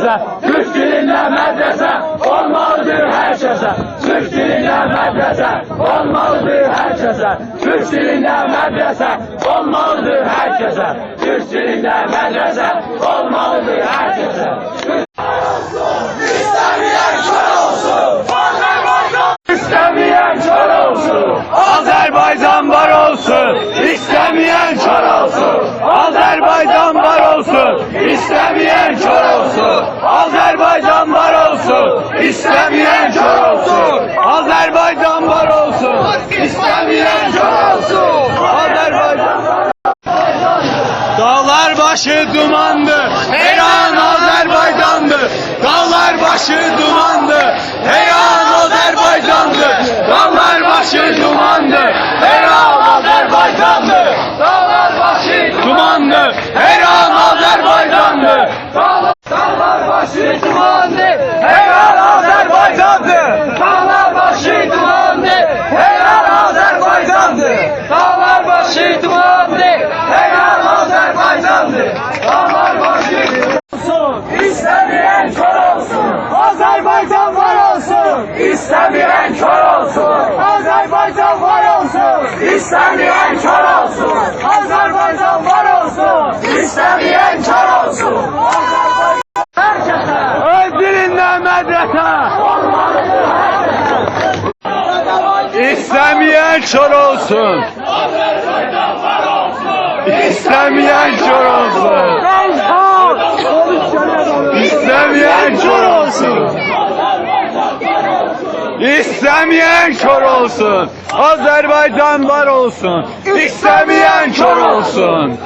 herkese. Türk dilinde medrese olmalıdır herkese. Türk dilinde medrese olmalıdır herkese. Türk dilinde medrese olmalıdır herkese. Türk dilinde medrese olmalıdır herkese. İstemeyen kör olsun. Azerbaycan var olsun. İstemeyen kör olsun. Azerbaycan var olsun. İstemeyen kör olsun. Azerbaycan var olsun. İstemeyen kör olsun. Azerbaycan var olsun. İstemeyen kör olsun. Azerbaycan. Dağlar başı dumandı, her an Azerbaycan'dı. Dağlar başı dumandı, her an Azerbaycan'dı. Dağlar başı dumandı, her an Azerbaycan'dı. Dağlar başı dumandı, her an Azerbaycan'dı. Dağlar başı dumandı, her an Azerbaycan'dı. Dağlar başı dumandı, her an Azerbaycan'dı. Dağlar başı dumandı, her an Azerbaycan'dı. Dağlar başı olsun. İstemeyen kör olsun. Azerbaycan var olsun. İstemeyen kör olsun. Azerbaycan var olsun. İstemeyen kör olsun. Azerbaycan var olsun. İstemeyen kör olsun. Herkese. Öldürünler medrese. Olmalıdır herkese. İstemeyen kör olsun. Azerbaycan var olsun. İstemeyen kör olsun. İstemeyen kör olsun. İstemeyen kör olsun. Azerbaycan var olsun. İstemeyen kör olsun.